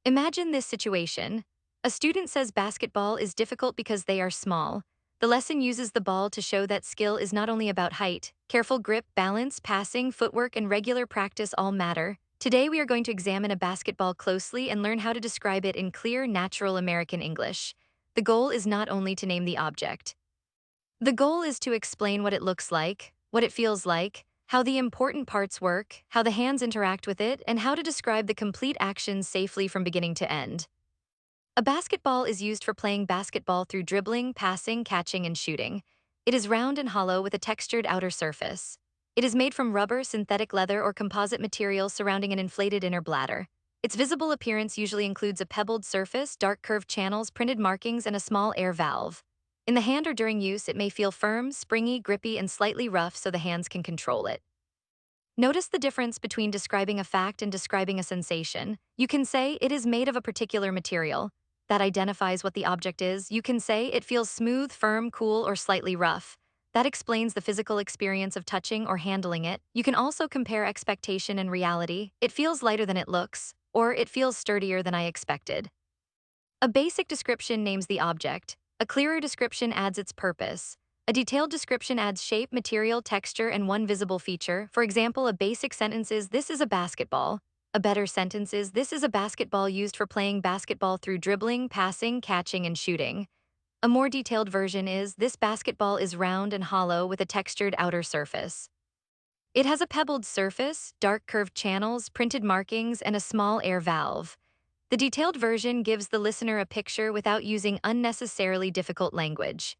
Imagine this situation. A student says basketball is difficult because they are small. The lesson uses the ball to show that skill is not only about height. Careful grip, balance, passing, footwork, and regular practice all matter. Today we are going to examine a basketball closely and learn how to describe it in clear, natural American English. The goal is not only to name the object. The goal is to explain what it looks like, what it feels like, how the important parts work, how the hands interact with it, and how to describe the complete action safely from beginning to end. A basketball is used for playing basketball through dribbling, passing, catching, and shooting. It is round and hollow with a textured outer surface. It is made from rubber, synthetic leather, or composite material surrounding an inflated inner bladder. Its visible appearance usually includes a pebbled surface, dark curved channels, printed markings, and a small air valve. In the hand or during use, it may feel firm, springy, grippy, and slightly rough so the hands can control it. Notice the difference between describing a fact and describing a sensation. You can say it is made of a particular material. That identifies what the object is. You can say it feels smooth, firm, cool, or slightly rough. That explains the physical experience of touching or handling it. You can also compare expectation and reality. It feels lighter than it looks, or it feels sturdier than I expected. A basic description names the object. A clearer description adds its purpose. A detailed description adds shape, material, texture, and one visible feature. For example, a basic sentence is, "This is a basketball." A better sentence is, "This is a basketball used for playing basketball through dribbling, passing, catching, and shooting." A more detailed version is, "This basketball is round and hollow with a textured outer surface. It has a pebbled surface, dark curved channels, printed markings, and a small air valve." The detailed version gives the listener a picture without using unnecessarily difficult language.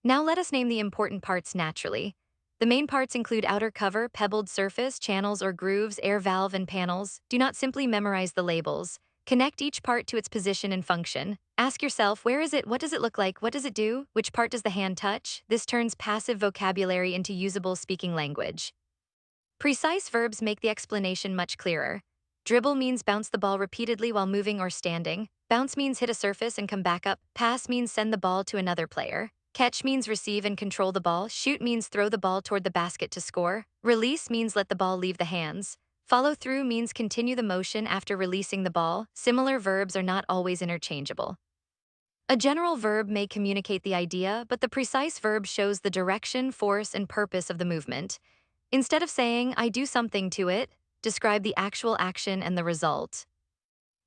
Now let us name the important parts naturally. The main parts include outer cover, pebbled surface, channels or grooves, air valve, and panels. Do not simply memorize the labels. Connect each part to its position and function. Ask yourself, where is it? What does it look like? What does it do? Which part does the hand touch? This turns passive vocabulary into usable speaking language. Precise verbs make the explanation much clearer. Dribble means bounce the ball repeatedly while moving or standing. Bounce means hit a surface and come back up. Pass means send the ball to another player. Catch means receive and control the ball. Shoot means throw the ball toward the basket to score. Release means let the ball leave the hands. Follow through means continue the motion after releasing the ball. Similar verbs are not always interchangeable. A general verb may communicate the idea, but the precise verb shows the direction, force, and purpose of the movement. Instead of saying, "I do something to it," describe the actual action and the result.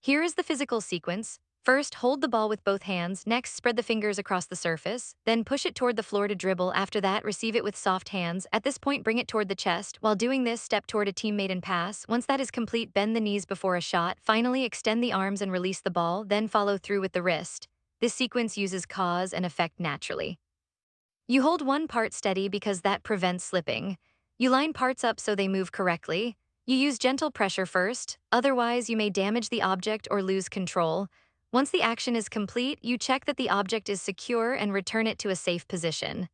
Here is the physical sequence. First, hold the ball with both hands. Next, spread the fingers across the surface. Then push it toward the floor to dribble. After that, receive it with soft hands. At this point, bring it toward the chest. While doing this, step toward a teammate and pass. Once that is complete, bend the knees before a shot. Finally, extend the arms and release the ball. Then follow through with the wrist. This sequence uses cause and effect naturally. You hold one part steady because that prevents slipping. You line parts up so they move correctly. You use gentle pressure first, otherwise you may damage the object or lose control. Once the action is complete, you check that the object is secure and return it to a safe position.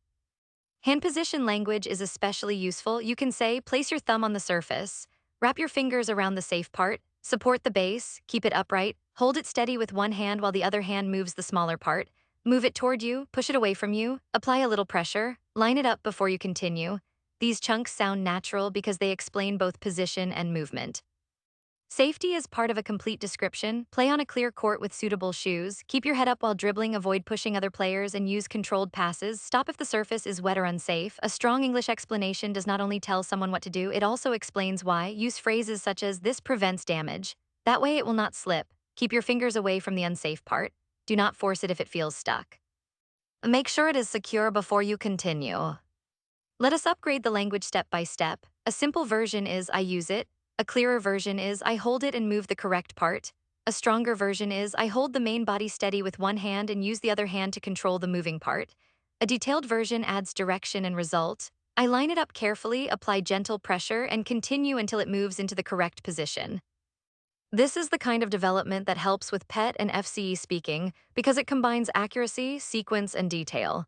Hand position language is especially useful. You can say, place your thumb on the surface, wrap your fingers around the safe part, support the base, keep it upright, hold it steady with one hand while the other hand moves the smaller part, move it toward you, push it away from you, apply a little pressure, line it up before you continue. These chunks sound natural because they explain both position and movement. Safety is part of a complete description. Play on a clear court with suitable shoes. Keep your head up while dribbling, avoid pushing other players, and use controlled passes. Stop if the surface is wet or unsafe. A strong English explanation does not only tell someone what to do, it also explains why. Use phrases such as, "This prevents damage." That way it will not slip. Keep your fingers away from the unsafe part. Do not force it if it feels stuck. Make sure it is secure before you continue. Let us upgrade the language step by step. A simple version is, "I use it." A clearer version is, "I hold it and move the correct part." A stronger version is, "I hold the main body steady with one hand and use the other hand to control the moving part." A detailed version adds direction and result. "I line it up carefully, apply gentle pressure, and continue until it moves into the correct position." This is the kind of development that helps with PET and FCE speaking because it combines accuracy, sequence, and detail.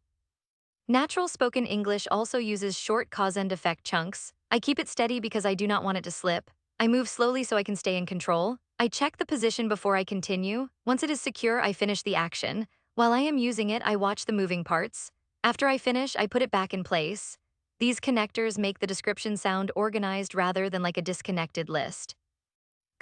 Natural spoken English also uses short cause-and effect chunks. "I keep it steady because I do not want it to slip." "I move slowly so I can stay in control." "I check the position before I continue." "Once it is secure, I finish the action." "While I am using it, I watch the moving parts." "After I finish, I put it back in place." These connectors make the description sound organized rather than like a disconnected list.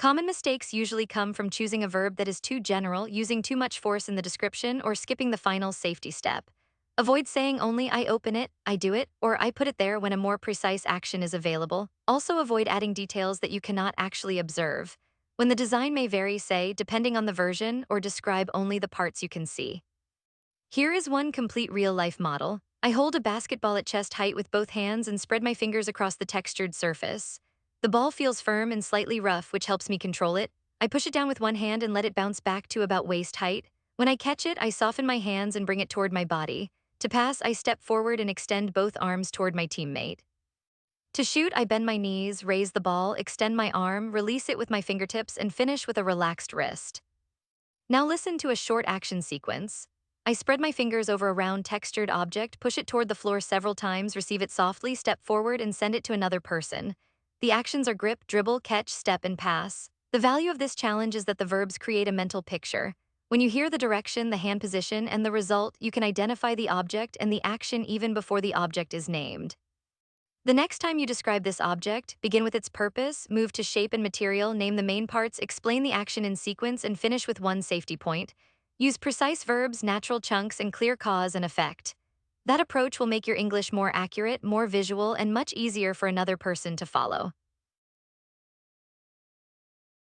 Common mistakes usually come from choosing a verb that is too general, using too much force in the description, or skipping the final safety step. Avoid saying only I open it, I do it, or I put it there when a more precise action is available. Also avoid adding details that you cannot actually observe. When the design may vary, say, depending on the version, or describe only the parts you can see. Here is one complete real-life model. I hold a basketball at chest height with both hands and spread my fingers across the textured surface. The ball feels firm and slightly rough, which helps me control it. I push it down with one hand and let it bounce back to about waist height. When I catch it, I soften my hands and bring it toward my body. To pass, I step forward and extend both arms toward my teammate. To shoot, I bend my knees, raise the ball, extend my arm, release it with my fingertips, and finish with a relaxed wrist. Now listen to a short action sequence. I spread my fingers over a round textured object, push it toward the floor several times, receive it softly, step forward, and send it to another person. The actions are grip, dribble, catch, step, and pass. The value of this challenge is that the verbs create a mental picture. When you hear the direction, the hand position, and the result, you can identify the object and the action even before the object is named. The next time you describe this object, begin with its purpose, move to shape and material, name the main parts, explain the action in sequence, and finish with one safety point. Use precise verbs, natural chunks, and clear cause and effect. That approach will make your English more accurate, more visual, and much easier for another person to follow.